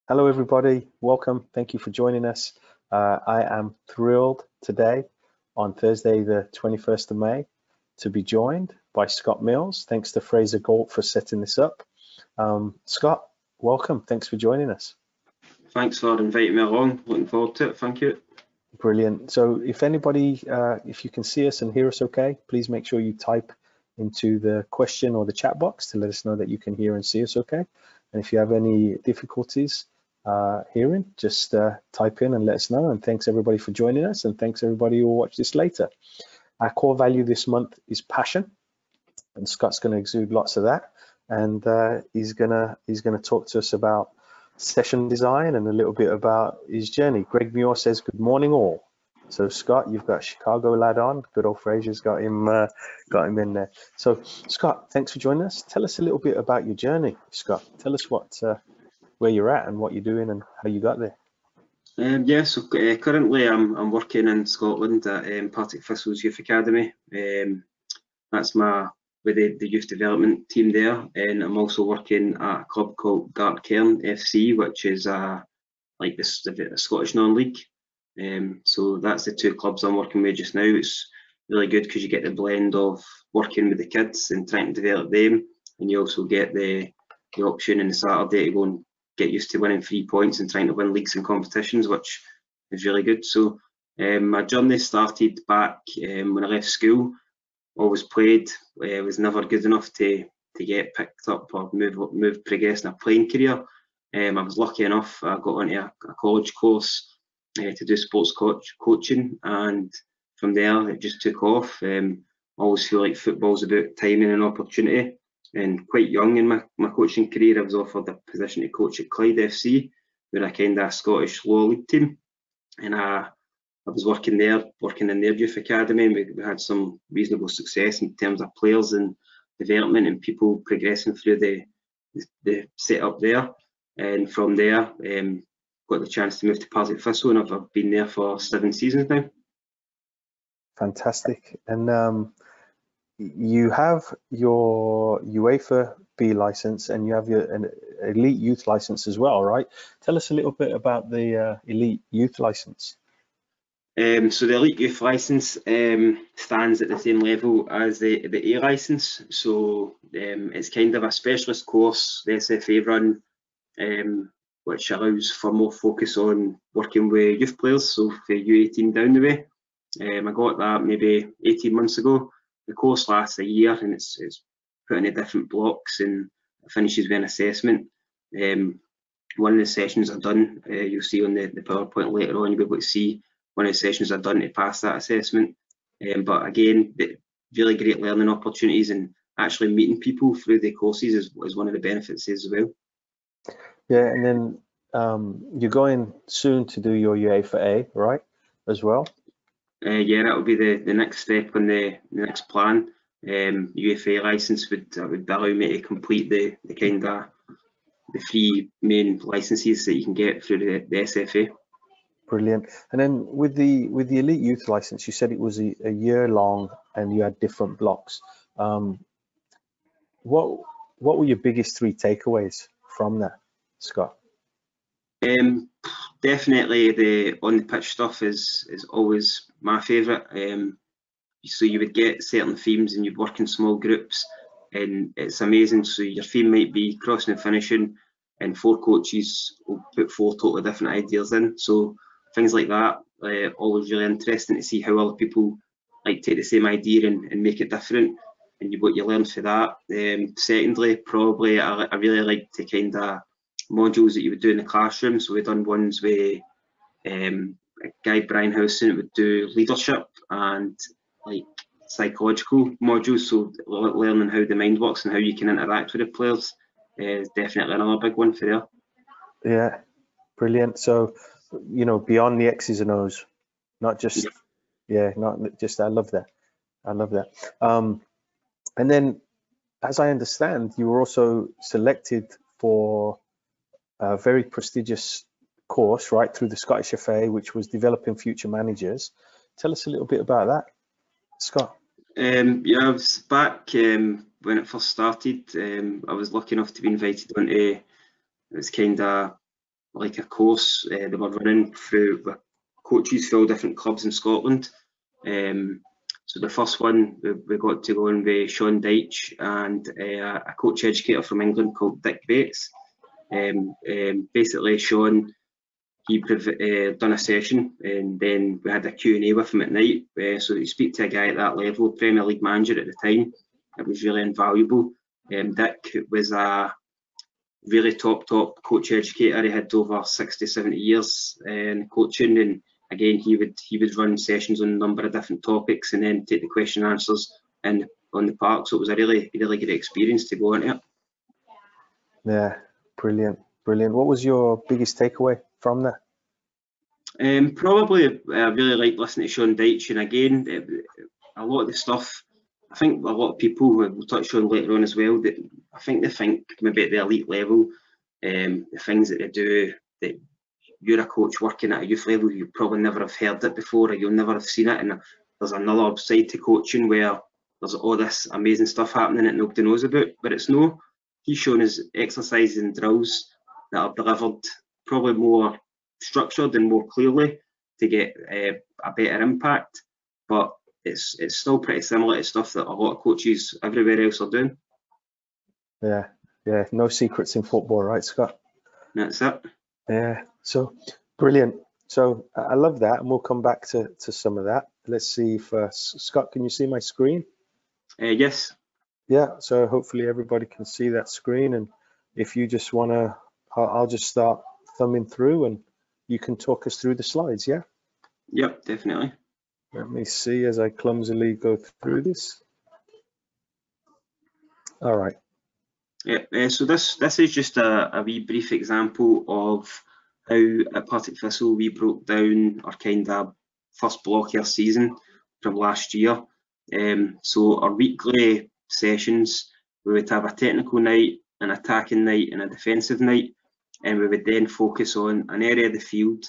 Hello, everybody. Welcome. Thank you for joining us. I am thrilled today on Thursday, the 21st of May, to be joined by Scott Mills. Thanks to Fraser Galt for setting this up. Scott, welcome. Thanks for joining us. Thanks for inviting me along. Looking forward to it. Thank you. Brilliant. So if anybody, if you can see us and hear us okay, please make sure you type into the question or the chat box to let us know that you can hear and see us okay. And if you have any difficulties hearing, just type in and let us know. And thanks everybody for joining us, and thanks everybody who will watch this later. Our core value this month is passion, and Scott's going to exude lots of that. And he's gonna talk to us about session design and a little bit about his journey. Greg Muir says, "Good morning, all." So Scott, you've got Chicago lad on. Good old Fraser's got him in there. So Scott, thanks for joining us. Tell us a little bit about your journey, Scott. Tell us where you're at and what you're doing and how you got there. Currently I'm working in Scotland at Partick Thistle's Youth Academy. That's with the youth development team there, and I'm also working at a club called Gartcairn FC, which is like the Scottish non-league. So that's the two clubs I'm working with just now. It's really good because you get the blend of working with the kids and trying to develop them, and you also get the option on the Saturday to go and get used to winning 3 points and trying to win leagues and competitions, which is really good. So my journey started back when I left school. Always played, was never good enough to get picked up or progress in a playing career. I was lucky enough, I got onto a college course to do sports coaching, and from there it just took off. I always feel like football's about timing and opportunity, and quite young in my coaching career I was offered a position to coach at Clyde FC. We're a kind of Scottish lower league team, and I was working in their youth academy, and we had some reasonable success in terms of players and development and people progressing through the setup there. And from there, got the chance to move to Partick Thistle, and I've been there for 7 seasons now. Fantastic. And you have your UEFA B license, and you have an elite youth license as well, right? Tell us a little bit about the elite youth license. So the elite youth license stands at the same level as the A license. So it's kind of a specialist course the SFA run, which allows for more focus on working with youth players, so for U18 down the way. I got that maybe 18 months ago. The course lasts a year, and it's put into different blocks, and it finishes with an assessment. One of the sessions are done, you'll see on the PowerPoint later on, you'll be able to see one of the sessions are done to pass that assessment. But again, really great learning opportunities, and actually meeting people through the courses is one of the benefits as well. Yeah, and then you're going soon to do your UEFA A, right, as well? Yeah, that would be the next step on the next plan. UEFA license would allow me to complete the kind of the 3 main licenses that you can get through the SFA. Brilliant. And then with the elite youth license, you said it was a year long and you had different blocks. What were your biggest 3 takeaways from that, Scott? Definitely the on the pitch stuff is always my favourite. So you would get certain themes and you'd work in small groups, and it's amazing. So your theme might be crossing and finishing, and 4 coaches will put 4 totally different ideas in. So things like that, always really interesting to see how other people like take the same idea and make it different, and what you learn for that. Secondly, probably I really like to kind of modules that you would do in the classroom. So we've done ones with a guy, Brian Howson, would do leadership and like psychological modules. So learning how the mind works and how you can interact with the players is definitely another big one for there. Yeah, brilliant. So, you know, beyond the X's and O's, not just, not just, I love that. I love that. And then, as I understand, you were also selected for a very prestigious course, right, through the Scottish FA, which was developing future managers. Tell us a little bit about that, Scott. Yeah, I was back when it first started. I was lucky enough to be invited onto, it was kind of like a course they were running through with coaches for all different clubs in Scotland. So the first one we got to go on with Sean Dyche and a coach educator from England called Dick Bates. Basically, Sean, he done a session, and then we had a Q&A with him at night. So you speak to a guy at that level, Premier League manager at the time, it was really invaluable. Dick was a really top coach educator. He had over 60-70 years in coaching, and again he would run sessions on a number of different topics and then take the question and answers on the park. So it was a really good experience to go into it. Yeah, brilliant. What was your biggest takeaway from that? Probably I really liked listening to Sean Dyche, and again a lot of the stuff, I think a lot of people, we'll touch on later on as well, that I think they think maybe at the elite level, the things that they do, that you're a coach working at a youth level, you probably never have heard it before, or you'll never have seen it. And there's another side to coaching where there's all this amazing stuff happening that nobody knows about, but it's no. He's shown us exercises and drills that are delivered probably more structured and more clearly to get a better impact, but it's still pretty similar to stuff that a lot of coaches everywhere else are doing. Yeah, no secrets in football, right, Scott? That's it. Yeah, so brilliant. So I love that, and we'll come back to some of that. Let's see if Scott, can you see my screen? Yes. Yeah, so hopefully everybody can see that screen, and if you just want to, I'll just start thumbing through and you can talk us through the slides, yeah? Yep, definitely. Let me see as I clumsily go through this. All right. Yeah, so this is just a wee brief example of how at Partick Thistle we broke down our kind of first block of our season from last year. So our weekly sessions, we would have a technical night, an attacking night and a defensive night, and we would then focus on an area of the field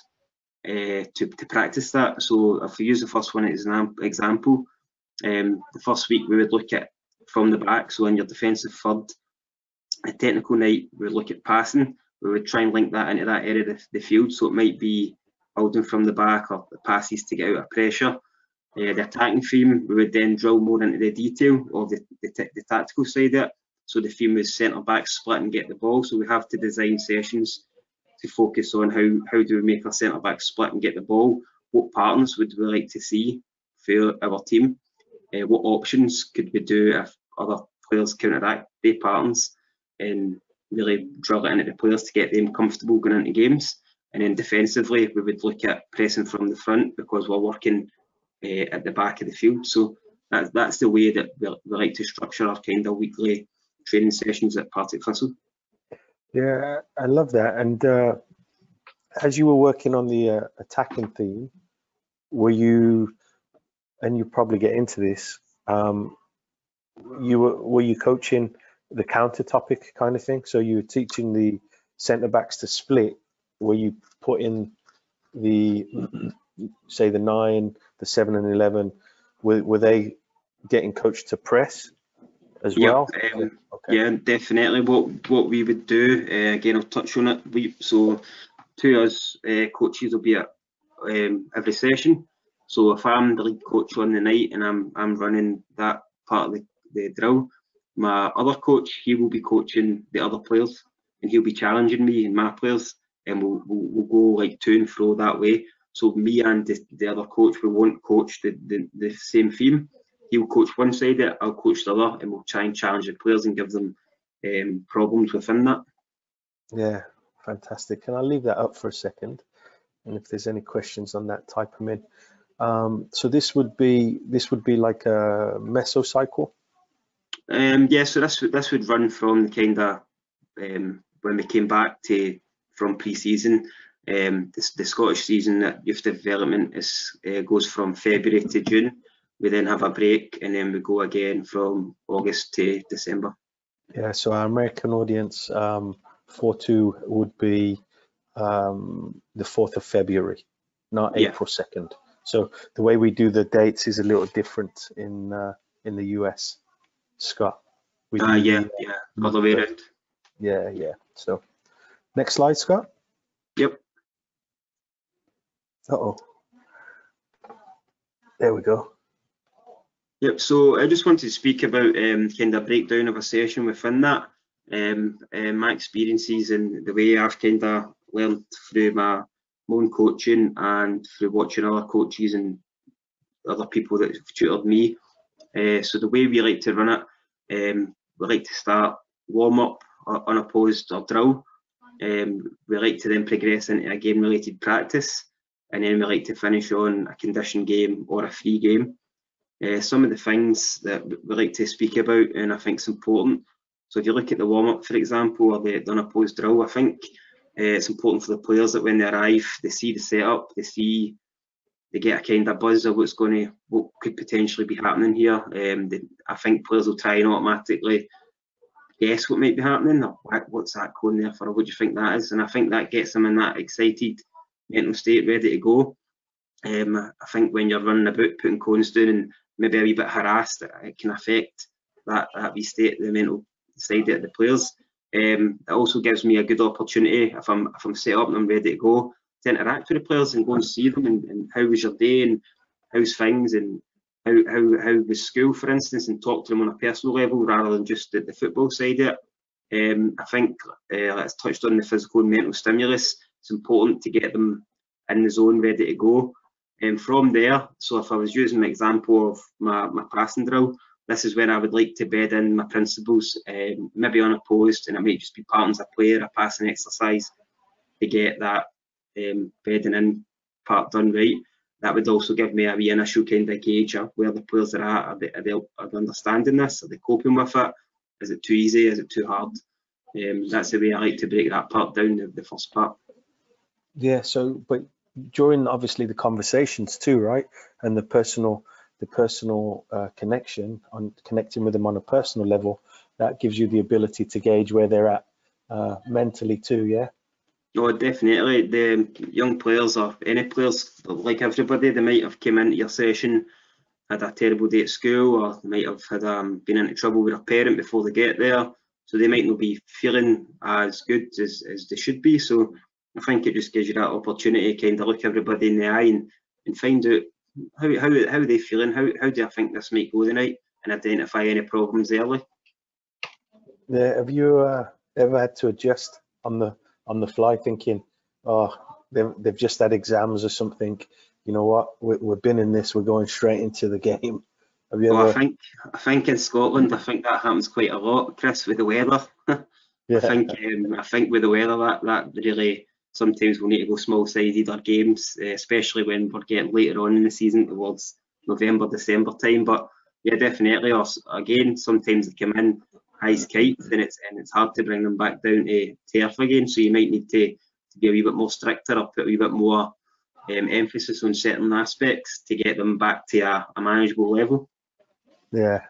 to practice that. So if we use the first one as an example, the first week we would look at from the back, so in your defensive third. A technical night, we would look at passing. We would try and link that into that area of the field. So it might be holding from the back or the passes to get out of pressure. The attacking theme, we would then drill more into the detail of the tactical side of it. So the theme is centre back split and get the ball. So we have to design sessions to focus on how do we make our centre back split and get the ball. What patterns would we like to see for our team? What options could we do if other players counteract their patterns? And really drill it into the players to get them comfortable going into games. And then defensively, we would look at pressing from the front because we're working at the back of the field. So that's the way that we like to structure our kind of weekly training sessions at Partick Thistle. Yeah, I love that. And as you were working on the attacking theme, were you, and you probably get into this, were you coaching the counter topic kind of thing? So you were teaching the centre backs to split, were you putting the, say the 9, the 7 and 11, were they getting coached to press as well? Okay. Yeah, definitely. What we would do, again, I'll touch on it. So 2 of us coaches will be at every session. So if I'm the lead coach on the night and I'm running that part of the drill, my other coach, he will be coaching the other players and he'll be challenging me and my players, and we'll go like to and fro that way. So me and the other coach, we won't coach the same theme. He'll coach one side of it, I'll coach the other, and we'll try and challenge the players and give them problems within that. Yeah, fantastic. And I'll leave that up for a second. And if there's any questions on that, type them in. So this would be like a mesocycle. Yeah, so this would run from the kind of when we came back from pre-season. The Scottish season at youth development goes from February to June. We then have a break and then we go again from August to December. Yeah, so our American audience, 4-2 would be the 4th of February, not April 2nd. So the way we do the dates is a little different in the US. Scott. All the way around. Yeah. So next slide, Scott. Uh-oh. There we go. Yep, so I just wanted to speak about kind of breakdown of a session within that. My experiences and the way I've kind of learned through my own coaching and through watching other coaches and other people that have tutored me. So the way we like to run it, we like to start warm up, unopposed or drill. We like to then progress into a game related practice, and then we like to finish on a condition game or a free game. Some of the things that we like to speak about, and I think it's important. So if you look at the warm-up, for example, or the unopposed drill, I think it's important for the players that when they arrive, they see the setup, they get a kind of buzz of what could potentially be happening here. I think players will try and automatically guess what might be happening, or what's that going there for, or what do you think that is? And I think that gets them in that excited mental state, ready to go. I think when you're running about, putting cones down and maybe a wee bit harassed, it can affect that wee state, the mental side of the players. It also gives me a good opportunity, if I'm set up and I'm ready to go, to interact with the players and go and see them and how was your day and how's things and how was school, for instance, and talk to them on a personal level rather than just the football side of it. I think, let's touched on the physical and mental stimulus. It's important to get them in the zone, ready to go. And from there, so if I was using an example of my passing drill, this is where I would like to bed in my principles, maybe unopposed, and it might just be patterns of play or a passing exercise to get that bedding in part done right. That would also give me a wee initial kind of gauge of where the players are at. Are they understanding this? Are they coping with it? Is it too easy? Is it too hard? That's the way I like to break that part down, the first part. Yeah, so, but during obviously the conversations too, right? And the personal connection, on connecting with them on a personal level, that gives you the ability to gauge where they're at mentally too, yeah? Oh, definitely. The young players or any players, like everybody, they might have come into your session, had a terrible day at school, or they might have had been into trouble with a parent before they get there. So they might not be feeling as good as they should be. So I think it just gives you that opportunity to kind of look everybody in the eye and find out how are they feeling, how do I think this might go tonight, and identify any problems early. Yeah, have you ever had to adjust on the fly, thinking, oh, they've just had exams or something, you know what, we've been in this, we're going straight into the game? Have you ever? I think in Scotland, I think that happens quite a lot, Chris, with the weather. Yeah. I think with the weather, that really sometimes we'll need to go small-sided our games, especially when we're getting later on in the season towards November, December time. But yeah, definitely. Or again, sometimes they come in high as kites, and it's hard to bring them back down to turf again. So you might need to be a wee bit more stricter or put a wee bit more emphasis on certain aspects to get them back to a manageable level. Yeah.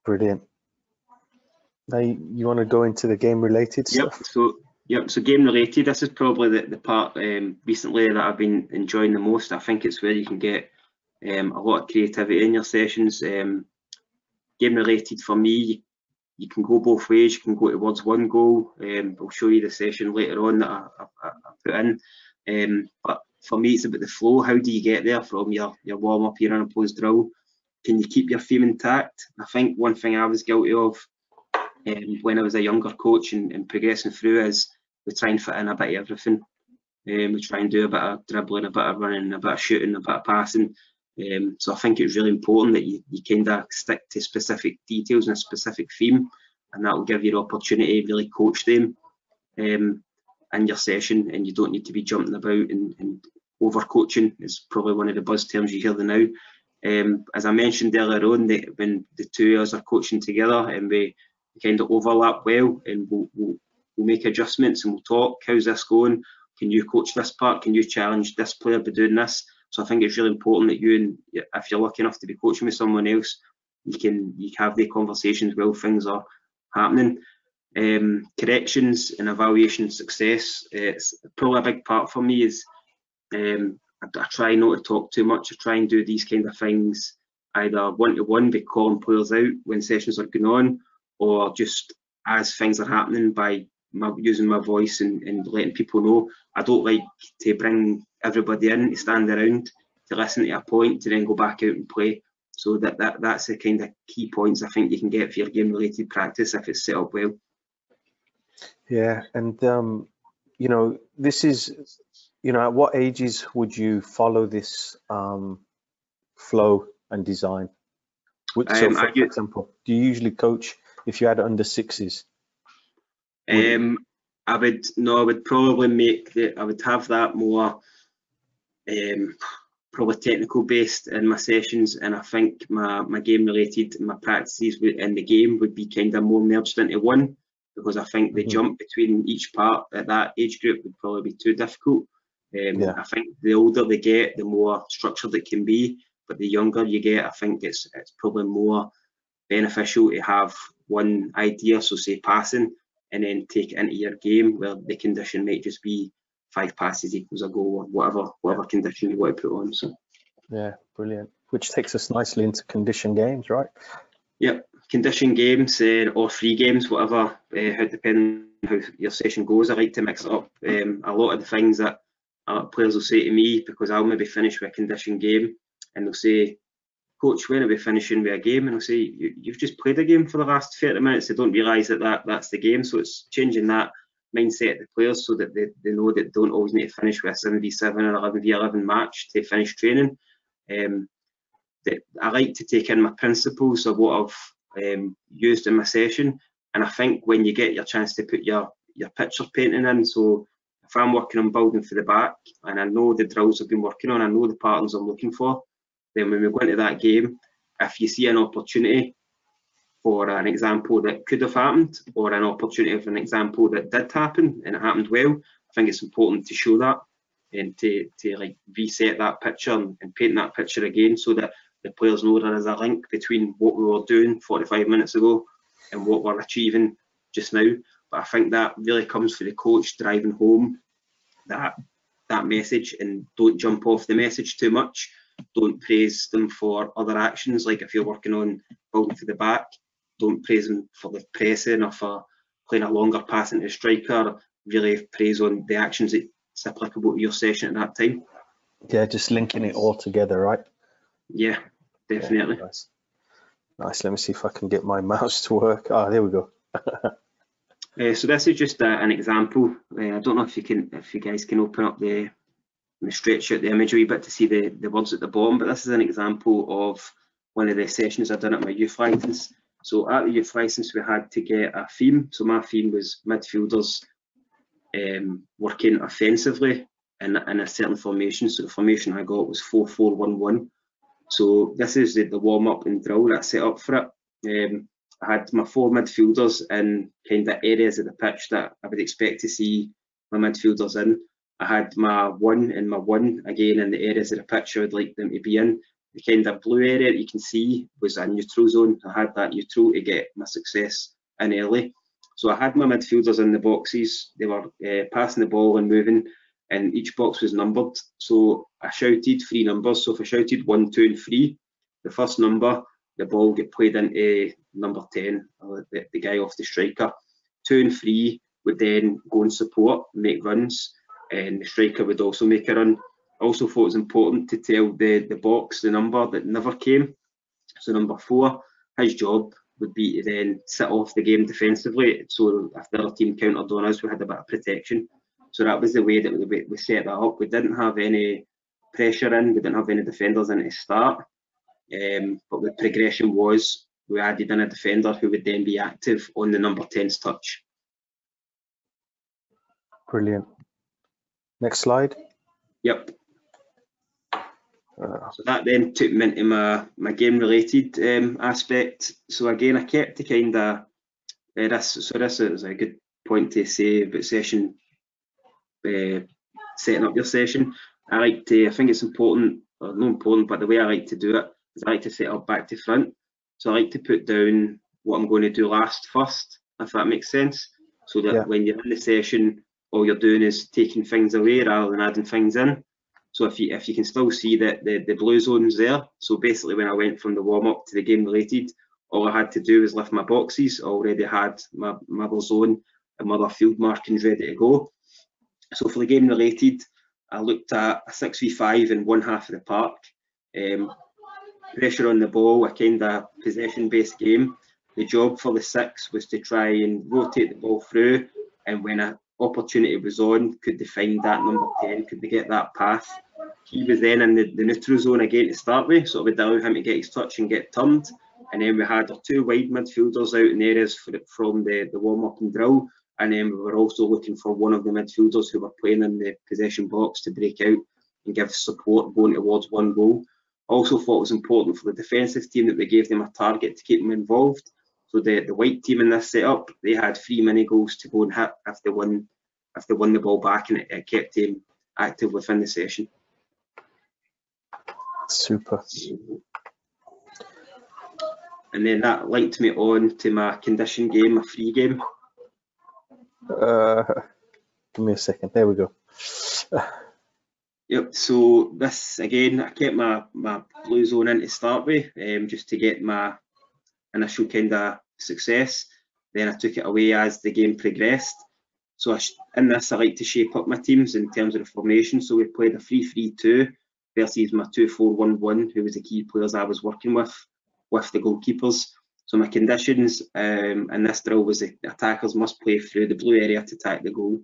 Brilliant. Now you want to go into the game related stuff? So game related, this is probably the part recently that I've been enjoying the most. I think it's where you can get a lot of creativity in your sessions. Game related for me, you can go both ways. You can go towards one goal. I'll show you the session later on that I put in. But for me, it's about the flow. How do you get there from your warm up, your unopposed drill? Can you keep your theme intact? I think one thing I was guilty of when I was a younger coach and progressing through is we try and fit in a bit of everything. We try and do a bit of dribbling, a bit of running, a bit of shooting, a bit of passing. So I think it's really important that you kind of stick to specific details and a specific theme, and that will give you the opportunity to really coach them in your session, and you don't need to be jumping about and over coaching is probably one of the buzz terms you hear now. As I mentioned earlier on, when the two of us are coaching together and we kind of overlap well, and we'll make adjustments and we'll talk. How's this going? Can you coach this part? Can you challenge this player by doing this? So I think it's really important that if you're lucky enough to be coaching with someone else, you have the conversations while things are happening. Corrections and evaluation success. It's probably a big part for me. Is I try not to talk too much. I try and do these kind of things either one-to-one by calling players out when sessions are going on, or just as things are happening by using my voice and letting people know. I don't like to bring everybody in to stand around to listen to a point to then go back out and play. So that's the kind of key points I think you can get for your game related practice if it's set up well. Yeah, and you know, this is, you know, at what ages would you follow this flow and design? So for example, do you usually coach if you had under sixes? I would probably I would have that more probably technical based in my sessions, and I think my game related, my practices in the game would be kind of more merged into one, because I think the jump between each part at that age group would probably be too difficult. I think the older they get, the more structured it can be, but the younger you get, I think it's probably more beneficial to have one idea, so say passing, and then take it into your game where the condition might just be 5 passes equals a goal, or whatever condition you want to put on. So yeah, brilliant. Which takes us nicely into condition games, right? Yep, condition games or free games, whatever, depending on how your session goes. I like to mix it up. A lot of the things that players will say to me, because I'll maybe finish with a condition game, and they'll say, "Coach, when are we finishing with a game?" And I'll say, "You've just played a game for the last 30 minutes." They don't realise that's the game. So it's changing that mindset of the players so that they know that they don't always need to finish with a 7v7 or 11v11 match to finish training. I like to take in my principles of what I've used in my session, and I think when you get your chance to put your picture painting in, so if I'm working on building for the back and I know the drills I've been working on, I know the patterns I'm looking for, then when we go into that game, if you see an opportunity for an example that could have happened, or an opportunity for an example that did happen and it happened well, I think it's important to show that and to like reset that picture and paint that picture again, so that the players know there is a link between what we were doing 45 minutes ago and what we're achieving just now. But I think that really comes from the coach driving home that message, and don't jump off the message too much. Don't praise them for other actions, like if you're working on building for the back, don't praise them for the pressing or for playing a longer pass into the striker. Really praise on the actions that's applicable to your session at that time. Yeah, just linking it all together, right? Yeah, definitely. Yeah, nice. Let me see if I can get my mouse to work. Ah, there we go. So this is just an example. I don't know if you guys can open up the stretch out the image a wee bit to see the words at the bottom, but this is an example of one of the sessions I've done at my youth license. So at the youth license we had to get a theme. So my theme was midfielders working offensively in a certain formation. So the formation I got was 4-4-1-1. So this is the warm-up and drill that I set up for it. I had my 4 midfielders in kind of areas of the pitch that I would expect to see my midfielders in. I had my 1 and my 1 again in the areas of the pitch I would like them to be in. The kind of blue area that you can see was a neutral zone. I had that neutral to get my success in early. So I had my midfielders in the boxes. They were passing the ball and moving, and each box was numbered. So I shouted 3 numbers. So if I shouted 1, 2 and 3, the first number, the ball get played into number 10, or the guy off the striker. 2 and 3 would then go and support, make runs, and the striker would also make a run. I also thought it was important to tell the box the number that never came. So number 4, his job would be to then sit off the game defensively. So if the other team countered on us, we had a bit of protection. So that was the way that we set that up. We didn't have any pressure in, we didn't have any defenders in to start. But the progression was we added in a defender who would then be active on the number 10's touch. Brilliant. Next slide. Yep. So that then took me into my game related aspect. So again, I kept the kind of this. So this is a good point to say about session setting up your session. I think it's important, or not important, but the way I like to do it is I like to set up back to front. So I like to put down what I'm going to do last first, if that makes sense. So that when you're in the session, all you're doing is taking things away rather than adding things in. So if you can still see that the blue zone's there. So basically when I went from the warm-up to the game related, all I had to do was lift my boxes. I already had my other zone and other field markings ready to go. So for the game related, I looked at a 6v5 in one half of the park. Pressure on the ball, a kind of possession-based game. The job for the 6 was to try and rotate the ball through, and when an opportunity was on, could they find that number 10, could they get that path? He was then in the neutral zone again to start with, so it would allow him to get his touch and get turned. And then we had our 2 wide midfielders out in areas from the warm-up and drill, and then we were also looking for one of the midfielders who were playing in the possession box to break out and give support going towards one goal. Also thought it was important for the defensive team that we gave them a target to keep them involved. So the white team in this setup, they had 3 mini goals to go and hit if they won the ball back, and it kept them active within the session. Super. And then that linked me on to my condition game, my free game. Give me a second. There we go. Yep, so this again, I kept my blue zone in to start with, just to get my initial kind of success. Then I took it away as the game progressed. So in this, I like to shape up my teams in terms of the formation. So we played a 3-3-2 versus my 2-4-1-1, who was the key players I was working with the goalkeepers. So my conditions in this drill was the attackers must play through the blue area to attack the goal.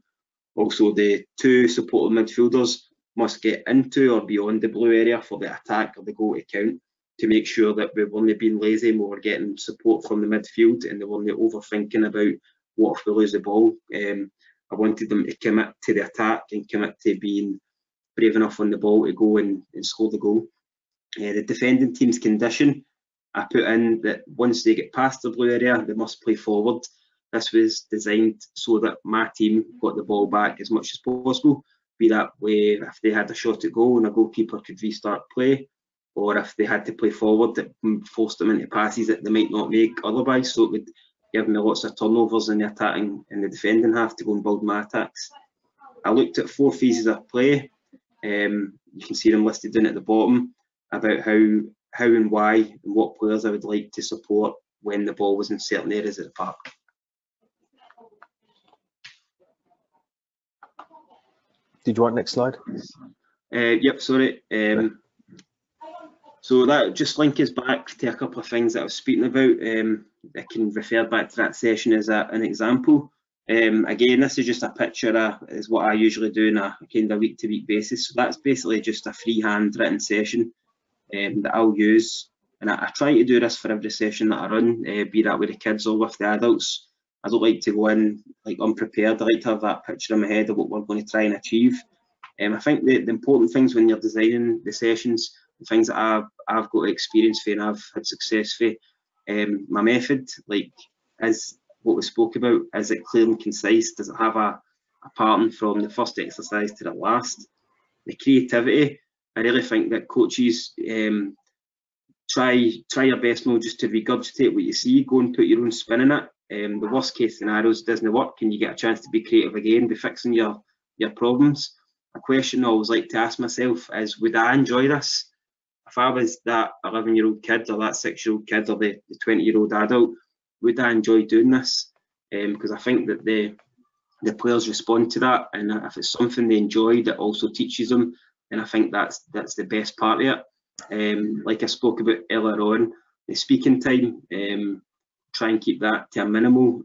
Also, the 2 supporting midfielders must get into or beyond the blue area for the attack or the goal to count, to make sure that we weren't being lazy and we were getting support from the midfield and they weren't overthinking about what if we lose the ball. I wanted them to commit to the attack and commit to being brave enough on the ball to go and score the goal. The defending team's condition, I put in that once they get past the blue area, they must play forward. This was designed so that my team got the ball back as much as possible, be that way if they had a shot at goal and a goalkeeper could restart play, or if they had to play forward, that forced them into passes that they might not make otherwise. So it would give me lots of turnovers in the attacking and the defending half to go and build my attacks. I looked at 4 phases of play. You can see them listed down at the bottom about how and why and what players I would like to support when the ball was in certain areas of the park. Did you want next slide? Yep, sorry. So that just links us back to a couple of things that I was speaking about. I can refer back to that session as an example. Again, this is just a picture is what I usually do on a kind of week-to-week basis. So that's basically just a freehand written session that I'll use. And I try to do this for every session that I run, be that with the kids or with the adults. I don't like to go in like unprepared. I like to have that picture in my head of what we're going to try and achieve. I think the important things when you're designing the sessions, the things that I've got experience for and I've had success for, my method, like, is what we spoke about. Is it clear and concise? Does it have a pattern from the first exercise to the last? The creativity, I really think that coaches try your best not just to regurgitate what you see, go and put your own spin in it. The worst case scenarios doesn't work and you get a chance to be creative again, be fixing your problems. A question I always like to ask myself is, would I enjoy this? If I was that 11-year-old kid or that 6-year-old kid or the 20-year-old adult, would I enjoy doing this? Because I think that the players respond to that, and if it's something they enjoy that also teaches them, then I think that's the best part of it. Like I spoke about earlier on, the speaking time, try and keep that to a minimal.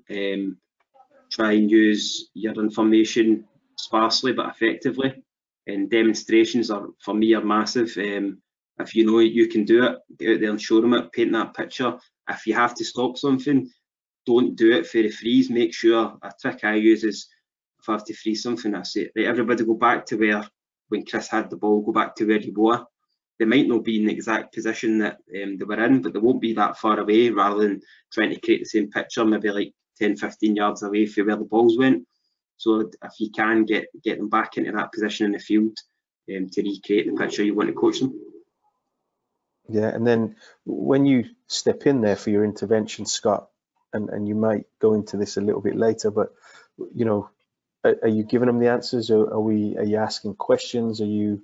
Try and use your information sparsely but effectively. And demonstrations for me are massive. If you know you can do it, get out there and show them it, paint that picture. If you have to stop something, don't do it for the freeze. Make sure, a trick I use is, if I have to freeze something, I say, right, everybody go back to where, when Chris had the ball, go back to where you were. They might not be in the exact position that they were in, but they won't be that far away, rather than trying to create the same picture, maybe like 10, 15 yards away from where the balls went. So if you can get them back into that position in the field to recreate the picture you want to coach them. Yeah, and then when you step in there for your intervention, Scott, and you might go into this a little bit later, but you know, are you giving them the answers, or are you asking questions? Are you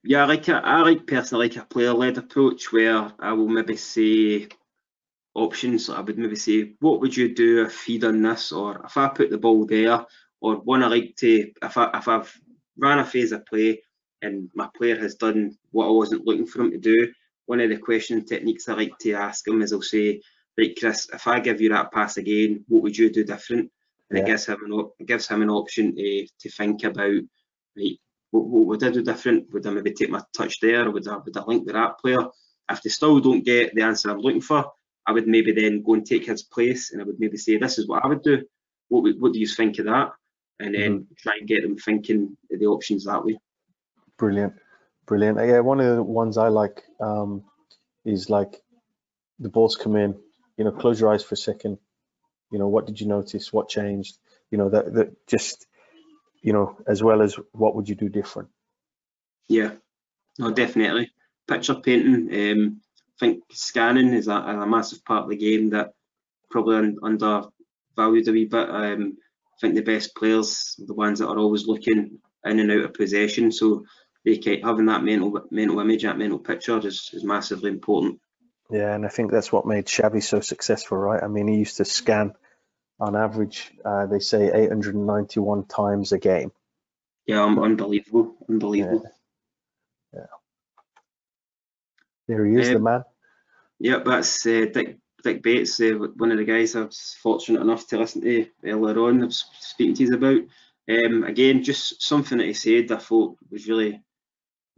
yeah, I like personally like a player-led approach where I will maybe say, options. I would maybe say, what would you do if he done this, or if I put the ball there, or one I like to, if I've ran a phase of play and my player has done what I wasn't looking for him to do. One of the question techniques I like to ask him is, I'll say, right, Chris, if I give you that pass again, what would you do different? And it gives him an option to think about, right, what would I do different? Would I maybe take my touch there, or would I link with that player? If they still don't get the answer I'm looking for, I would maybe then go and take his place, and I would maybe say, this is what I would do. What do you think of that? And then try and get them thinking the options that way. Brilliant. Yeah, one of the ones I like is like the balls come in, close your eyes for a second. What did you notice? What changed? That just, as well as what would you do different? Yeah, no, definitely. Picture painting. I think scanning is a massive part of the game that probably undervalued a wee bit. I think the best players are the ones that are always looking in and out of possession, so having that mental image, that mental picture is massively important. Yeah, and I think that's what made Xavi so successful, right? I mean, he used to scan on average, they say 891 times a game. Yeah, unbelievable. Yeah. There he is, the man. Yep, that's Dick Bates, one of the guys I was fortunate enough to listen to earlier on. I was speaking to you about. Again, just something that he said I thought was really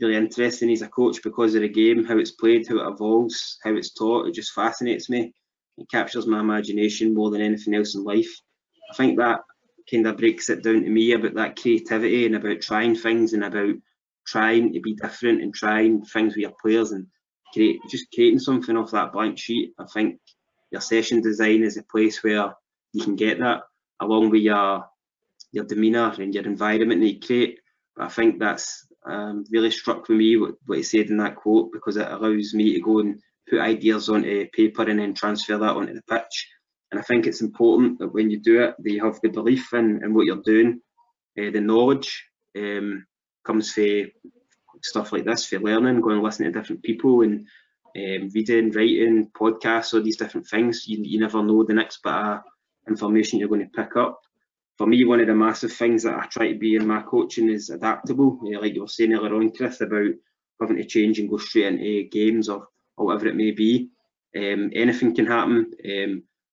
interesting. He's a coach because of the game, how it's played, how it evolves, how it's taught. It just fascinates me. It captures my imagination more than anything else in life. I think that kind of breaks it down to me about that creativity and about trying things and about trying to be different and trying things with your players and creating something off that blank sheet. I think your session design is a place where you can get that, along with your demeanour and your environment that you create. But I think that's really struck with me what he said in that quote, because it allows me to go and put ideas onto paper and then transfer that onto the pitch. And I think it's important that when you do it, that you have the belief in what you're doing. The knowledge comes for stuff like this, for learning, going and listening to different people and reading, writing, podcasts, all these different things. You never know the next bit of information you're going to pick up. For me, one of the massive things that I try to be in my coaching is adaptable. Like you were saying earlier on, Chris, about having to change and go straight into games or whatever it may be. Anything can happen.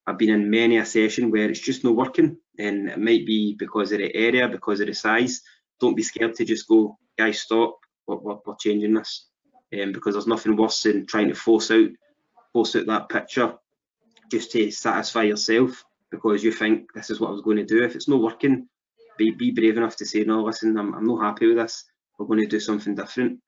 I've been in many a session where it's just not working, and it might be because of the area, because of the size. Don't be scared to just go, guys, stop. We're changing this, because there's nothing worse than trying to force out that picture just to satisfy yourself, because you think this is what I was going to do. If it's not working, be brave enough to say, no, listen, I'm not happy with this. We're going to do something different.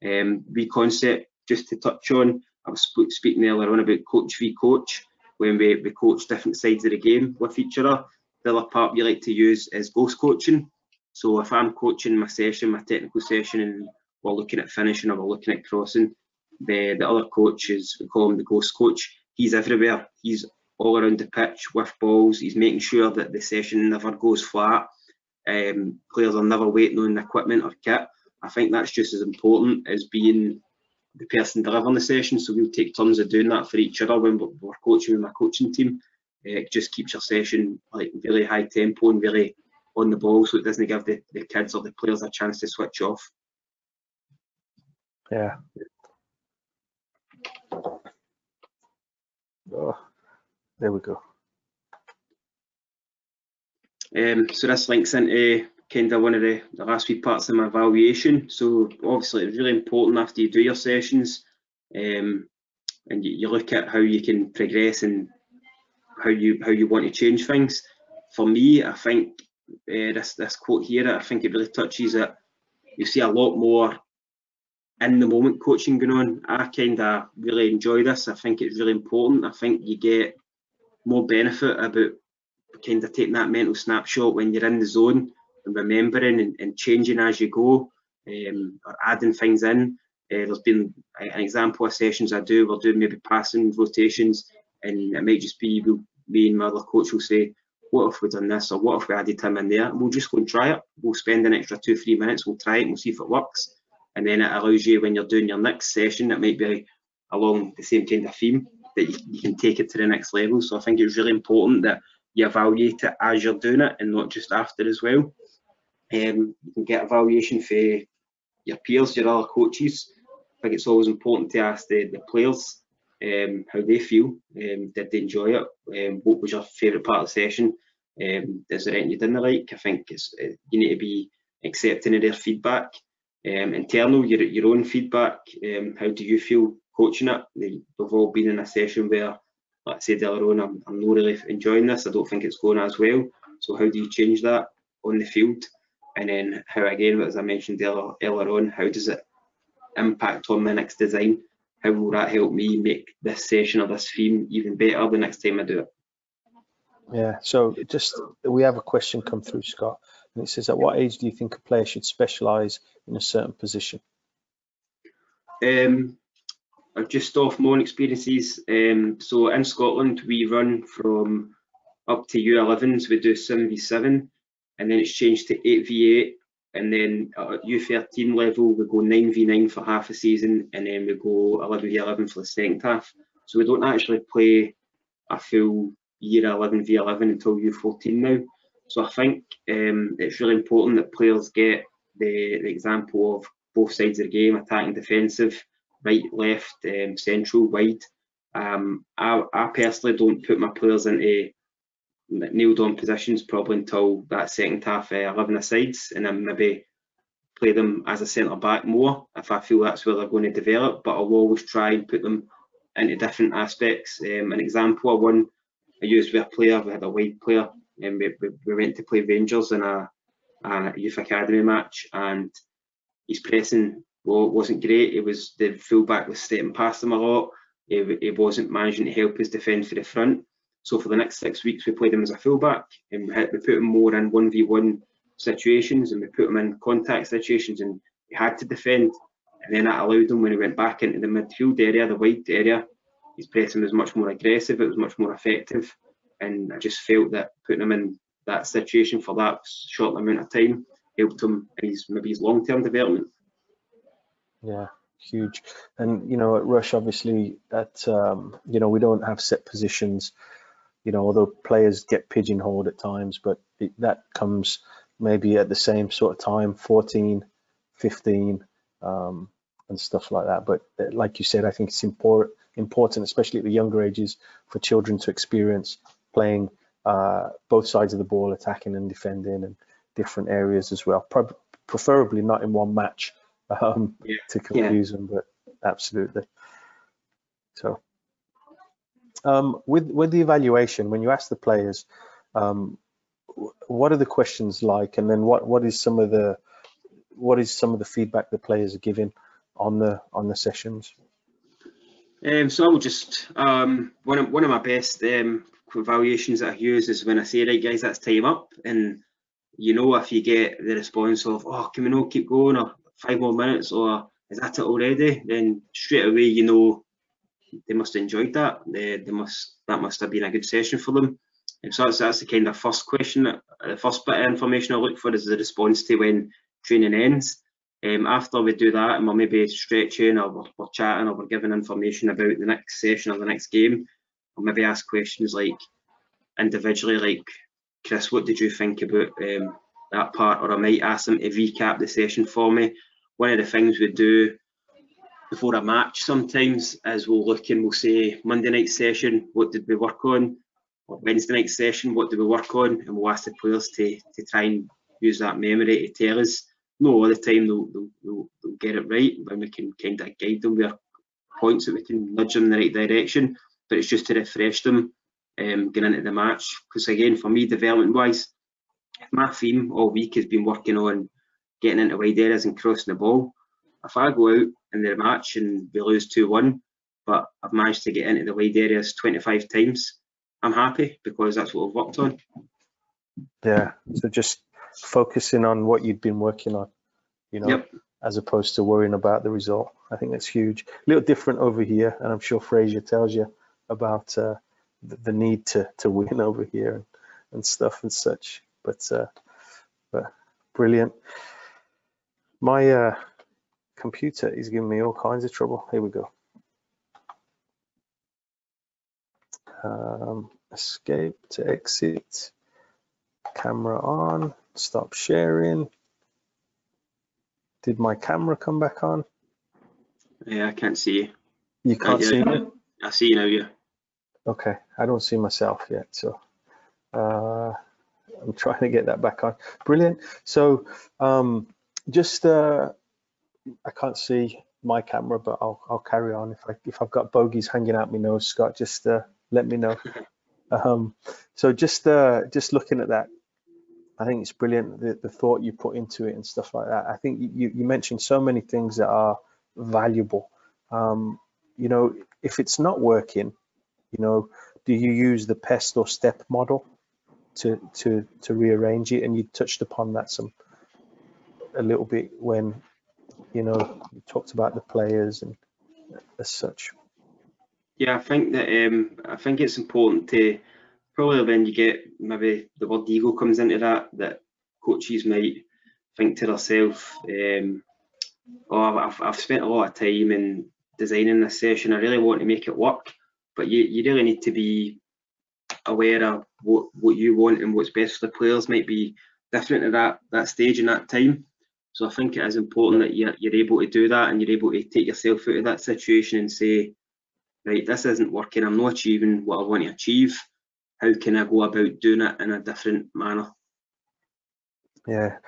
Wee concept just to touch on. I was speaking earlier on about coach v coach, when we coach different sides of the game with each other. The other part we like to use is ghost coaching. So if I'm coaching my session, my technical session, and we're looking at finishing or we're looking at crossing, the other coach we call him the ghost coach. He's everywhere. He's all around the pitch with balls. He's making sure that the session never goes flat. Players are never waiting on equipment or kit. I think that's just as important as being the person delivering the session. So we'll take turns of doing that for each other when we're coaching with my coaching team. It just keeps your session like really high tempo and really on the ball, so it doesn't give the kids or the players a chance to switch off. Yeah. Oh, there we go. So this links into kind of one of the last few parts of my evaluation. So obviously it's really important after you do your sessions, and you look at how you can progress and how you want to change things. For me, I think this quote here, I think it really touches it. You see a lot more in the moment coaching going on. I kind of really enjoy this. I think it's really important. I think you get more benefit about kind of taking that mental snapshot when you're in the zone and remembering and changing as you go, or adding things in. There's been an example of sessions I do, we're doing maybe passing rotations, and it might just be me and my other coach will say, what if we done this, or what if we added him in there? And we'll just go and try it. We'll spend an extra 2-3 minutes, we'll try it and we'll see if it works. And then it allows you, when you're doing your next session, it might be along the same kind of theme, that you can take it to the next level. So I think it's really important that you evaluate it as you're doing it and not just after as well. You can get evaluation for your peers, your other coaches. I think it's always important to ask the players how they feel. Did they enjoy it? What was your favourite part of the session? Is there anything you didn't like? I think you need to be accepting of their feedback. Internal, your own feedback. How do you feel coaching it? We've all been in a session where, like I said earlier on, I'm not really enjoying this. I don't think it's going as well. So how do you change that on the field? And then how, again, as I mentioned earlier on, how does it impact on my next design? How will that help me make this session or this theme even better the next time I do it? Yeah, so we have a question come through, Scott, and it says, at what age do you think a player should specialise in a certain position? I've just off my own experiences. So in Scotland, we run from up to U11s, we do 7v7, and then it's changed to 8v8, and then at U13 level, we go 9v9 for half a season, and then we go 11v11 for the second half. So we don't actually play a full year 11v11 until U14 now. So I think it's really important that players get the example of both sides of the game, attacking, defensive, right, left, central, wide. I personally don't put my players into nailed on positions probably until that second half 11-a-sides, and then maybe play them as a centre back more if I feel that's where they're going to develop, but I'll always try and put them into different aspects. An example I used with a player, we had a wide player, and we went to play Rangers in a youth academy match, and his pressing wasn't great. It was the fullback was stepping past him a lot. He wasn't managing to help us defend for the front. So for the next 6 weeks, we played him as a fullback, and we put him more in 1v1 situations, and we put him in contact situations, and he had to defend. And then that allowed him, when he went back into the midfield area, the wide area, his pressing was much more aggressive, it was much more effective. And I just felt that putting him in that situation for that short amount of time helped him in his long-term development. Yeah, huge. And at Rush, obviously, we don't have set positions. Although players get pigeonholed at times, but that comes maybe at the same sort of time, 14, 15, and stuff like that. But like you said, I think it's important, especially at the younger ages, for children to experience playing both sides of the ball, attacking and defending, and different areas as well. Preferably not in one match to confuse them, but absolutely. So. With the evaluation, when you ask the players, what are the questions like, and then what is some of the feedback the players are giving on the sessions? So I will just one of my best evaluations that I use is when I say, right guys, that's time up, and if you get the response of, oh, can we not keep going, or 5 more minutes, or is that it already, then straight away they must have enjoyed that. That must have been a good session for them. And so that's the kind of first question. The first bit of information I look for is the response to when training ends. After we do that, and we're maybe stretching, or we're chatting, or we're giving information about the next session or the next game, I'll maybe ask questions like individually, like, Chris, what did you think about that part? Or I might ask them to recap the session for me. One of the things we do before a match sometimes is we'll look and we'll say, Monday night session, what did we work on? Or Wednesday night session, what did we work on? And we'll ask the players to try and use that memory to tell us. Not all the time they'll get it right, and we can kind of guide them with points that we can nudge them in the right direction, but it's just to refresh them getting into the match. Because again, for me, development wise, my theme all week has been working on getting into wide areas and crossing the ball. If I go out in the match and we lose 2-1, but I've managed to get into the wide areas 25 times, I'm happy, because that's what I've worked on. Yeah, so just focusing on what you've been working on, Yep. as opposed to worrying about the result. I think that's huge. A little different over here, and I'm sure Fraser tells you about the need to win over here and stuff and such. But brilliant. My computer is giving me all kinds of trouble. Here we go. Escape to exit, camera on, stop sharing. Did my camera come back on? Yeah, I can't see you. You can't see me? I see you now, yeah. Okay, I don't see myself yet, so I'm trying to get that back on. Brilliant. So I can't see my camera, but I'll carry on. If I've got bogies hanging out my nose, Scott, just let me know. So just looking at that, I think it's brilliant, the thought you put into it and stuff like that. I think you mentioned so many things that are valuable. You know, if it's not working, you know, do you use the PEST or STEP model to rearrange it? And you touched upon that a little bit when, you know, you talked about the players and as such. Yeah, I think that I think it's important to, probably when you get maybe the word ego comes into that coaches might think to themselves, oh, I've spent a lot of time in designing this session, I really want to make it work, but you really need to be aware of what you want and what's best for the players might be different at that stage and that time. So I think it is important that you're able to do that and you're able to take yourself out of that situation and say, right, this isn't working, I'm not achieving what I want to achieve. How can I go about doing it in a different manner? Yeah.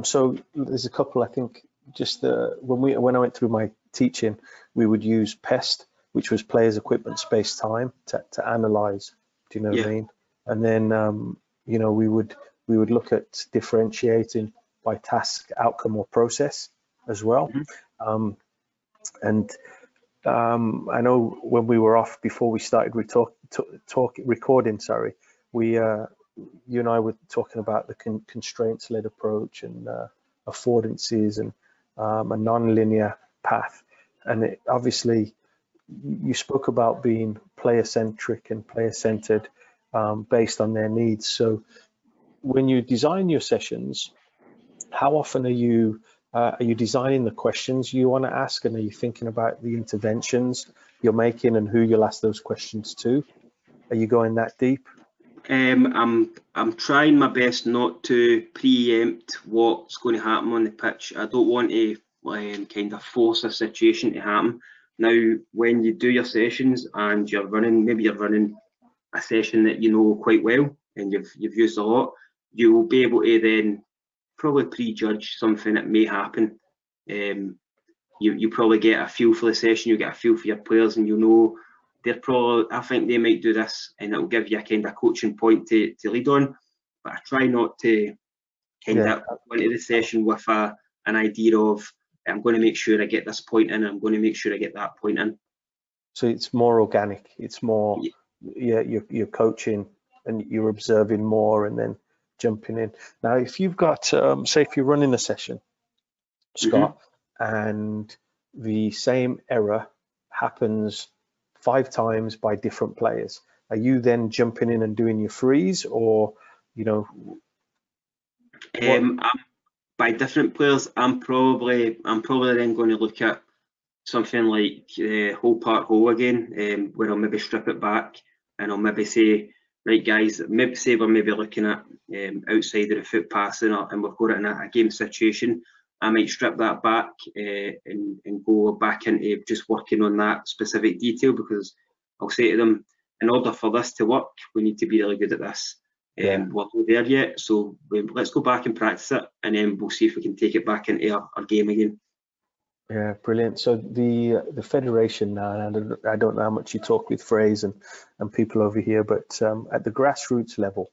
So there's a couple, I think, just when I went through my teaching, we would use PEST, which was players, equipment, space, time, to analyze. Do you know what I mean? And then you know, we would look at differentiating by task, outcome, or process as well. And I know when we were off before we started recording, you and I were talking about the constraints-led approach and affordances and a non-linear path. And obviously, you spoke about being player-centric and player-centered based on their needs. So when you design your sessions, how often are you designing the questions you want to ask, and are you thinking about the interventions you're making and who you'll ask those questions to? Are you going that deep? I'm trying my best not to preempt what's going to happen on the pitch. I don't want to kind of force a situation to happen. Now, when you do your sessions and maybe you're running a session that you know quite well and you've used a lot, you will be able to then probably prejudge something that may happen. You probably get a feel for the session, you get a feel for your players, and you know I think they might do this, and it'll give you a kind of coaching point to lead on. But I try not to kind of go into the session with an idea of, I'm going to make sure I get this point in, I'm going to make sure I get that point in. So it's more organic. It's more, you're coaching and you're observing more and then jumping in. Now, if you've got, say, if you're running a session, Scott, and the same error happens 5 times by different players, are you then jumping in and doing your freeze, or, you know? By different players, I'm probably then going to look at something like whole part whole again, where I'll maybe strip it back and I'll maybe say, right guys, maybe say we're maybe looking at outside of the foot passing, and we've got it in a game situation. I might strip that back and go back into just working on that specific detail, because I'll say to them, in order for this to work, we need to be really good at this. We're not there yet, so let's go back and practice it, and then we'll see if we can take it back into our game again. Yeah, brilliant. So the federation now, and I don't know how much you talk with Fraze and people over here, but at the grassroots level,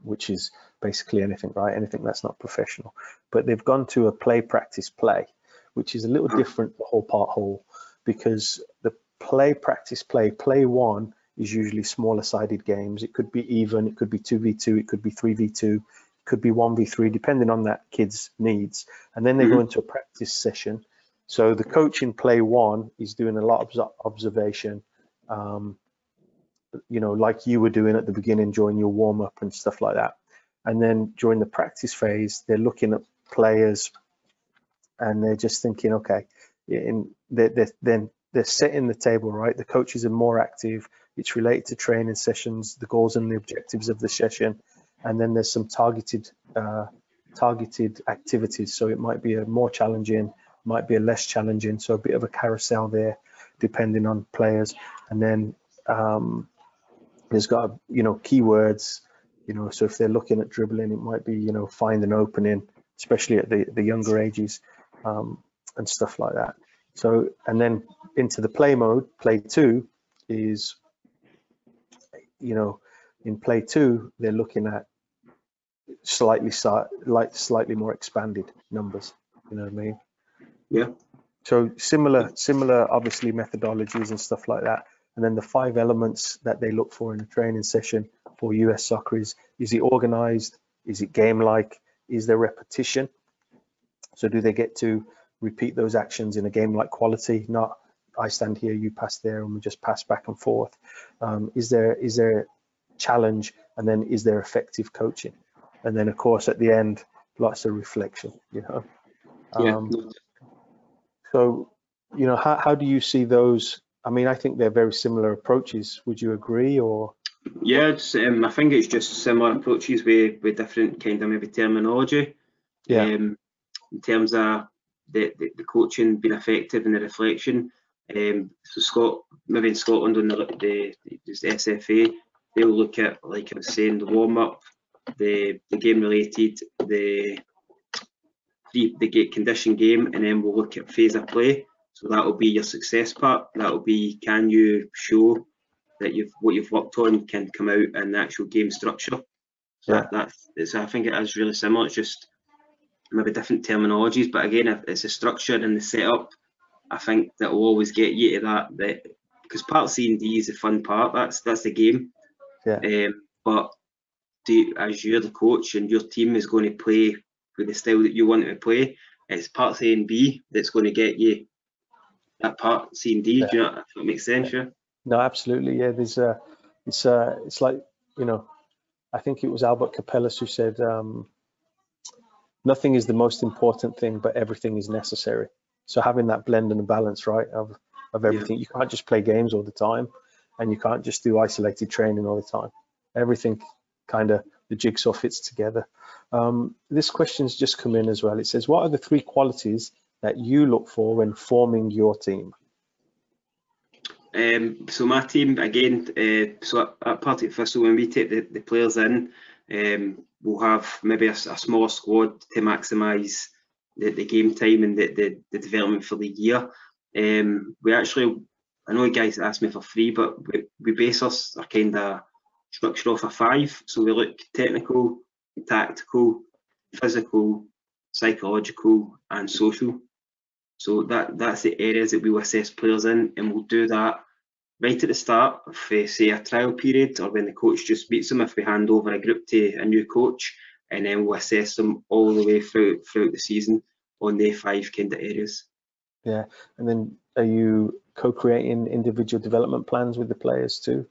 which is basically anything, right? Anything that's not professional. But they've gone to a play, practice, play, which is a little different for whole part whole, because the play, practice, play one is usually smaller sided games. It could be even, it could be 2v2, it could be 3v2, it could be 1v3, depending on that kid's needs. And then they go into a practice session. So the coach in play one is doing a lot of observation, you know, like you were doing at the beginning during your warm up and stuff like that. And then during the practice phase, they're looking at players and they're just thinking, okay, then they're setting the table, right? The coaches are more active. It's related to training sessions, the goals and the objectives of the session, and then there's some targeted activities. So it might be a more challenging, might be a less challenging. So a bit of a carousel there, depending on players. And then there's got, keywords. So if they're looking at dribbling, it might be, find an opening, especially at the younger ages, and stuff like that. So, and then into the play mode, play 2 is, in play 2, they're looking at slightly more expanded numbers. You know what I mean? Yeah. So similar, obviously, methodologies and stuff like that. And then the 5 elements that they look for in a training session for US soccer is it organized? Is it game-like? Is there repetition? So do they get to repeat those actions in a game-like quality? Not I stand here, you pass there, and we just pass back and forth. Is there challenge? And then is there effective coaching? And then, of course, at the end, lots of reflection, Yeah. So, how do you see those? I mean, I think they're very similar approaches. Would you agree, or? Yeah, it's, I think it's just similar approaches with different kind of maybe terminology. Yeah. In terms of the coaching being effective and the reflection. So maybe in Scotland on the SFA, they'll look at, like I was saying, the warm up, the game related, the condition game, and then we'll look at phase of play. So that will be your success part. That will be, can you show that what you've worked on can come out in the actual game structure? So Yeah. I think it is really similar. It's just maybe different terminologies, but again, if it's the structure and the setup, I think that will always get you to that because part C and D is the fun part. That's the game. Yeah. But as you're the coach and your team is going to play with the style that you want to play, it's parts A and B that's going to get you that part C and D. Yeah. Do you know if that makes sense? Yeah. No, absolutely. Yeah. There's it's like, I think it was Albert Capellas who said, nothing is the most important thing, but everything is necessary. So having that blend and a balance, right, of everything. You can't just play games all the time, and you can't just do isolated training all the time. Everything kind of, the jigsaw fits together. This question's just come in as well. It says, what are the 3 qualities that you look for when forming your team? So my team, again, so at Partick Thistle, when we take the players in, we'll have maybe a smaller squad to maximise the game time and the development for the year. We actually, I know you guys asked me for 3, but we base our kind of structure off of 5. So we look technical, tactical, physical, psychological, and social. So that's the areas that we will assess players in, and we'll do that right at the start of, say, a trial period, or when the coach just meets them, if we hand over a group to a new coach, and then we'll assess them all the way throughout the season on the 5 kind of areas. Yeah, and then are you co-creating individual development plans with the players too?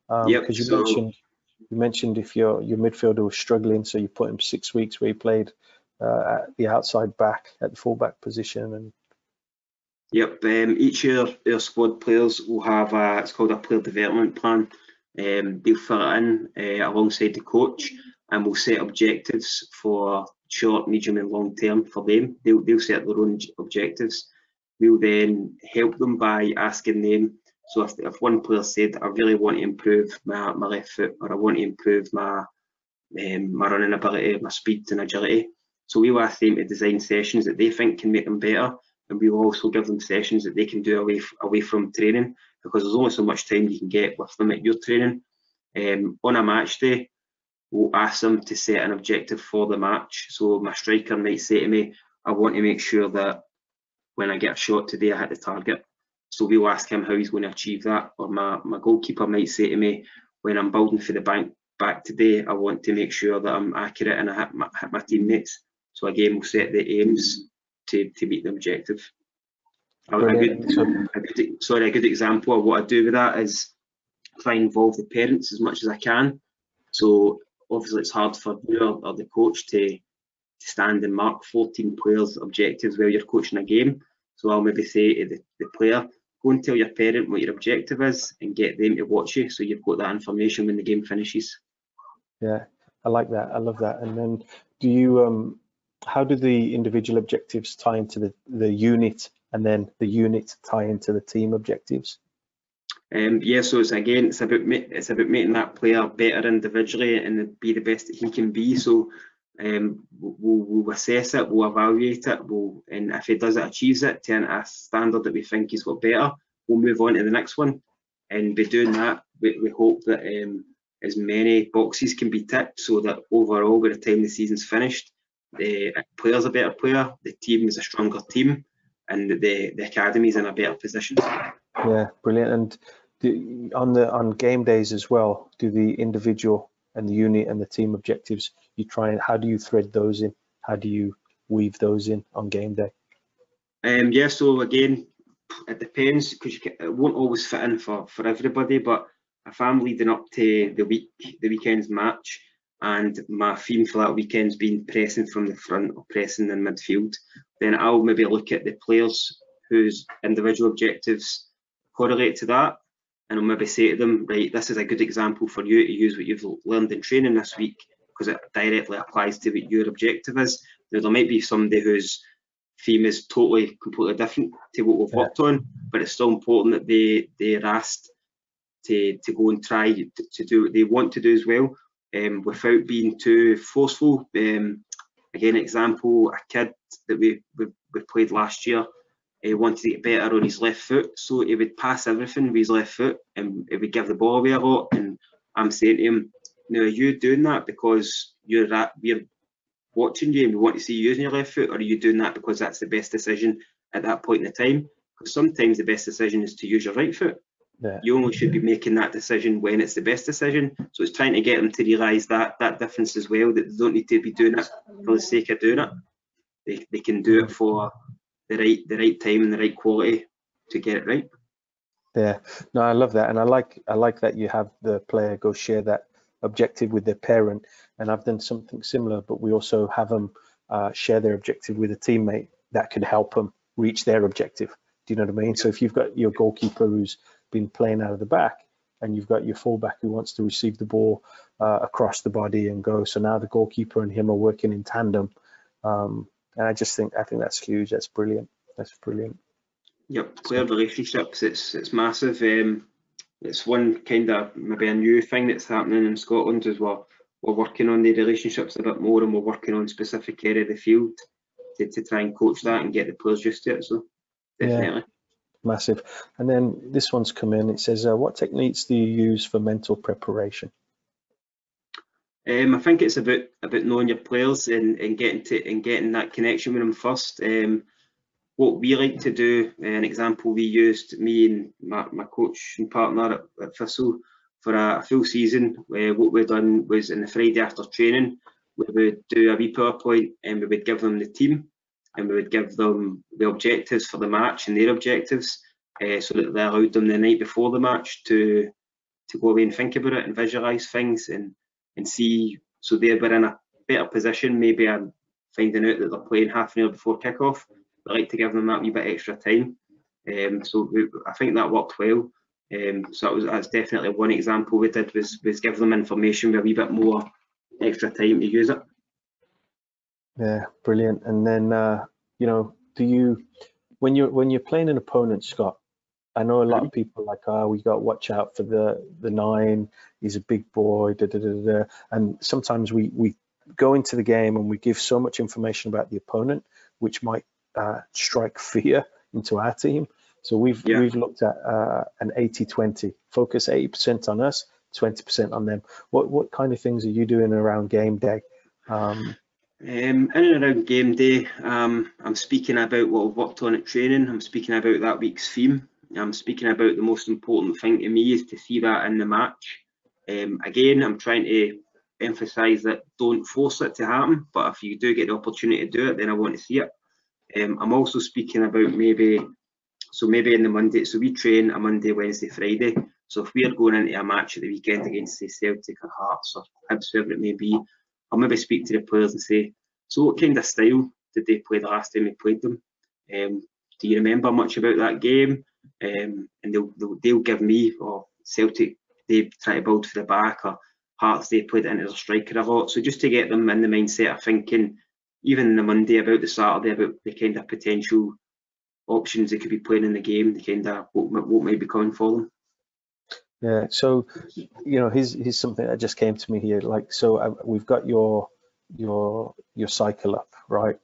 Because you mentioned if your midfielder was struggling, so you put him 6 weeks where he played at the outside back, at the fullback position, and. Yep, each of our squad players will have it's called a player development plan. They'll fill it in alongside the coach, and we'll set objectives for short, medium and long term for them. They'll set their own objectives. We'll then help them by asking them, so if one player said, I really want to improve my left foot, or I want to improve my running ability, my speed and agility, so we'll ask them to design sessions that they think can make them better. And we will also give them sessions that they can do away from training, because there's only so much time you can get with them at your training. On a match day, we'll ask them to set an objective for the match. So my striker might say to me, I want to make sure that when I get a shot today, I hit the target. So we'll ask him how he's going to achieve that. Or my goalkeeper might say to me, when I'm building for the back today, I want to make sure that I'm accurate and I hit my teammates. So again, we'll set the aims to meet the objective. A good example of what I do with that is try and involve the parents as much as I can. So obviously it's hard for you or the coach to stand and mark 14 players' objectives while you're coaching a game. So I'll maybe say to the player, go and tell your parent what your objective is and get them to watch you, so you've got that information when the game finishes. Yeah, I like that. I love that. And then do you, how do the individual objectives tie into the unit, and then the unit tie into the team objectives? Yeah, so it's about making that player better individually and be the best that he can be. So we'll assess it, we'll evaluate it, and if he achieves it to a standard that we think he's got better, we'll move on to the next one. And by doing that, we hope that as many boxes can be ticked, so that overall, by the time the season's finished, the player's a better player, the team is a stronger team, and the academy's in a better position. Yeah, brilliant. And on game days as well, do the individual and the unit and the team objectives, how do you thread those in? How do you weave those in on game day? Yeah, so again, it depends, because it won't always fit in for everybody, but if I'm leading up to the weekend's match, and my theme for that weekend's been pressing from the front or pressing in midfield, then I'll maybe look at the players whose individual objectives correlate to that, and I'll maybe say to them, right, this is a good example for you to use what you've learned in training this week, because it directly applies to what your objective is. Now, there might be somebody whose theme is completely different to what we've worked on, but it's still important that they're asked to go and try to do what they want to do as well, without being too forceful. Again, example, a kid that we played last year, he wanted to get better on his left foot, so he would pass everything with his left foot, and he would give the ball away a lot. And I'm saying to him, now, are you doing that because we're watching you and we want to see you using your left foot, or are you doing that because that's the best decision at that point in the time? Because sometimes the best decision is to use your right foot. Yeah. You only should be making that decision when it's the best decision. So it's trying to get them to realise that difference as well, that they don't need to be doing it for the sake of doing it. They can do it for the right time and the right quality to get it right. Yeah, no, I love that, and I like that you have the player go share that objective with their parent. And I've done something similar, but we also have them share their objective with a teammate that could help them reach their objective. Do you know what I mean? So if you've got your goalkeeper who's been playing out of the back, and you've got your fullback who wants to receive the ball across the body and go, so now the goalkeeper and him are working in tandem. And I think that's huge. That's brilliant. That's brilliant. Yep, player relationships, it's massive. It's one kind of maybe a new thing that's happening in Scotland, as we're working on the relationships a bit more, and we're working on specific area of the field to try and coach that and get the players used to it. So definitely. Yeah, massive. And then this one's come in. It says, what techniques do you use for mental preparation? I think it's about knowing your players and getting that connection with them first. What we like to do, an example we used, me and my coach and partner at Thistle, for a full season, what we've done was, in the Friday after training, we would do a wee PowerPoint, and we would give them the team, and we would give them the objectives for the match and their objectives, so that they allowed them the night before the match to go away and think about it and visualise things and see, so they were in a better position, maybe finding out that they're playing half an hour before kick-off. I like to give them that wee bit extra time. So I think that worked well. So that's definitely one example we did, was give them information with a wee bit more extra time to use it. Yeah, brilliant. And then you know, when you're playing an opponent, Scott, I know a lot of people are like, we got to watch out for the 9. He's a big boy, and sometimes we go into the game and we give so much information about the opponent, which might strike fear into our team. So we've looked at an 80-20, focus 80% on us, 20% on them. What kind of things are you doing around game day? In and around game day, I'm speaking about what I've worked on at training. I'm speaking about that week's theme. I'm speaking about the most important thing to me is to see that in the match. Again, I'm trying to emphasise that don't force it to happen, but if you do get the opportunity to do it, then I want to see it. I'm also speaking about maybe in the Monday, so we train a Monday, Wednesday, Friday. So if we're going into a match at the weekend against, say, Celtic or Hearts or Hibs, whoever it may be, I'll maybe speak to the players and say, so what kind of style did they play the last time we played them? Do you remember much about that game? and they'll give me, or Celtic, they try to build for the back, or Hearts, they played it into the striker a lot. So just to get them in the mindset of thinking, even the Monday about the Saturday, about the kind of potential options they could be playing in the game, the kind of what might be coming for them. Yeah, so here's something that just came to me here. Like, so we've got your cycle up, right?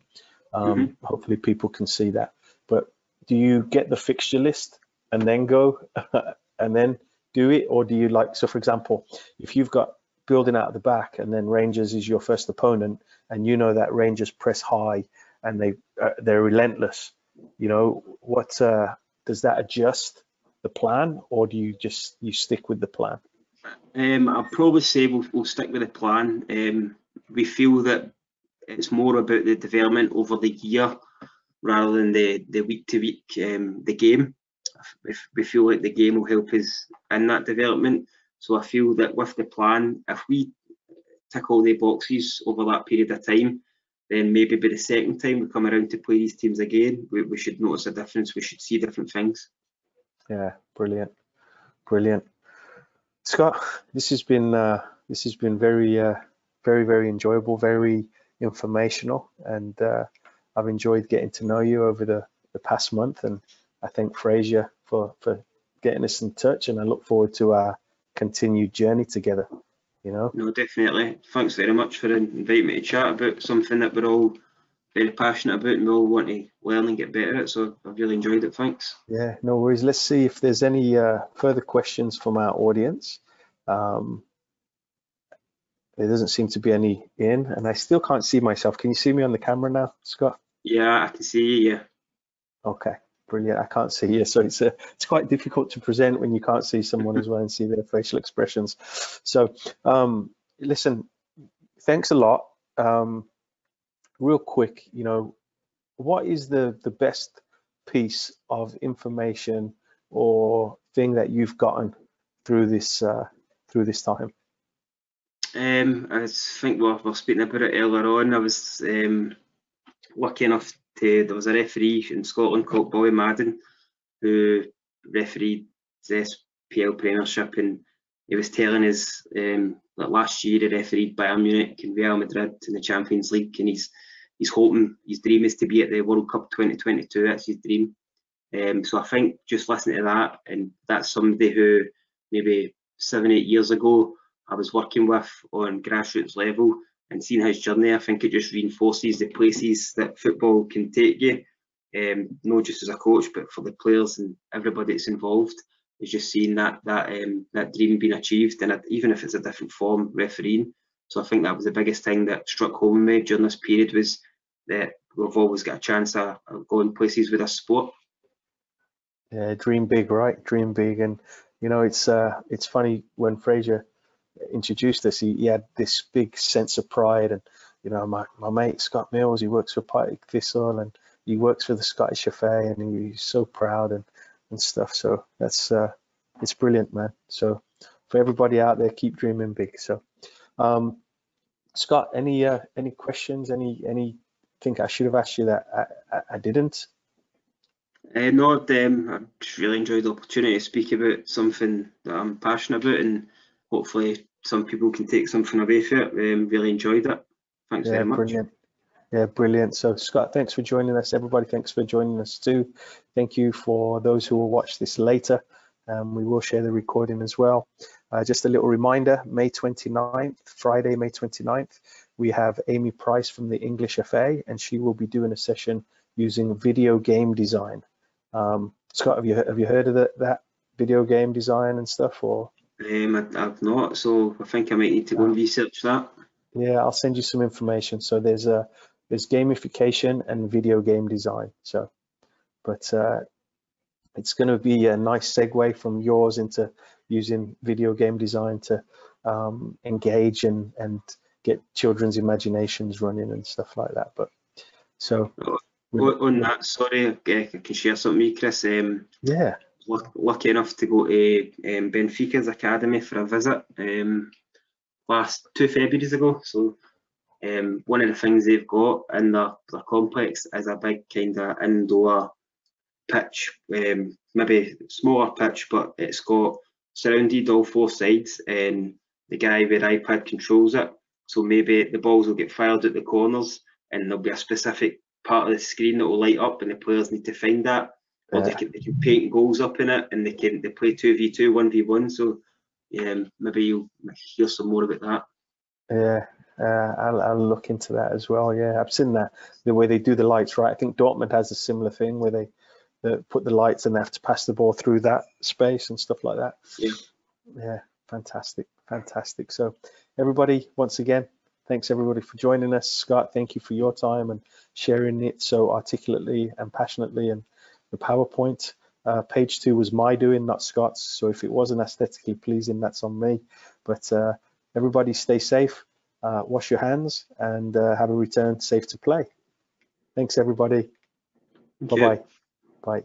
Hopefully people can see that. But do you get the fixture list and then go and then do it, or do you, like, so for example, if you've got building out the back and then Rangers is your first opponent, and you know that Rangers press high and they're relentless, what does that adjust the plan, or do you stick with the plan? I'll probably say we'll stick with the plan. We feel that it's more about the development over the year rather than the week to week, the game. We feel like the game will help us in that development. So I feel that with the plan, if we tick all the boxes over that period of time, then maybe by the second time we come around to play these teams again, we should notice a difference. We should see different things. Yeah, brilliant. Scott, this has been very, very enjoyable, very informational, and I've enjoyed getting to know you over the past month, and I thank Fraser for getting us in touch, and I look forward to our continued journey together. No, definitely. Thanks very much for inviting me to chat about something that we're all very passionate about and we all want to learn and get better at. So I've really enjoyed it. Thanks. Yeah, no worries. Let's see if there's any further questions from our audience. There doesn't seem to be any in, and I still can't see myself. Can you see me on the camera now, Scott? Yeah, I can see you. Yeah. Okay, brilliant. I can't see you, so it's quite difficult to present when you can't see someone as well and see their facial expressions. So, listen, thanks a lot. Real quick, what is the best piece of information or thing that you've gotten through this time? I think we're speaking about it earlier on. I was lucky enough there was a referee in Scotland called Bobby Madden who refereed the SPL Premiership, and he was telling us that last year he refereed Bayern Munich and Real Madrid in the Champions League, and he's hoping, his dream is to be at the World Cup 2022. That's his dream. So I think just listening to that, and that's somebody who maybe 7-8 years ago I was working with on grassroots level, and seeing his journey, I think it just reinforces the places that football can take you, not just as a coach, but for the players and everybody that's involved. Is just seeing that dream being achieved, and even if it's a different form, refereeing. So I think that was the biggest thing that struck home with me during this period, was that we've always got a chance of going places with this sport. Yeah, dream big, right? Dream big. And it's funny, when Fraser introduced us, he had this big sense of pride, and my mate Scott Mills, he works for Partick Thistle and he works for the Scottish FA, and he's so proud and stuff. So that's it's brilliant, man. So for everybody out there, keep dreaming big. So Scott, any questions, anything I should have asked you that I didn't? No, I just really enjoyed the opportunity to speak about something that I'm passionate about, and hopefully some people can take something away from it. Really enjoyed it. Thanks very much. Brilliant. Yeah, brilliant. So Scott, thanks for joining us. Everybody, thanks for joining us too. Thank you for those who will watch this later. We will share the recording as well. Just a little reminder, May 29th, Friday, May 29th, we have Amy Price from the English FA, and she will be doing a session using video game design. Scott, have you heard of that video game design and stuff, or? I've not, so I think I might need to go and research that. Yeah, I'll send you some information. So there's gamification and video game design. So, but it's going to be a nice segue from yours into using video game design to engage and get children's imaginations running and stuff like that. But so on that, sorry, I can share something, Chris. Yeah. Lucky enough to go to Benfica's academy for a visit last 2 Februaries ago. So one of the things they've got in their complex is a big kind of indoor pitch maybe smaller pitch, but it's got surrounded all four sides, and the guy with the iPad controls it. So maybe the balls will get fired at the corners, and there'll be a specific part of the screen that will light up, and the players need to find that. Or they can paint goals up in it, and they play 2v2, 1v1. So maybe you'll hear some more about that. Yeah, I'll look into that as well. Yeah, I've seen that, the way they do the lights, right? I think Dortmund has a similar thing where they put the lights and they have to pass the ball through that space and stuff like that. Yeah, fantastic. So everybody, once again, thanks everybody for joining us. Scott, thank you for your time and sharing it so articulately and passionately. And the PowerPoint, page 2 was my doing, not Scott's. So if it wasn't aesthetically pleasing, that's on me. But everybody stay safe, wash your hands, and have a return safe to play. Thanks everybody. Bye-bye. Bye.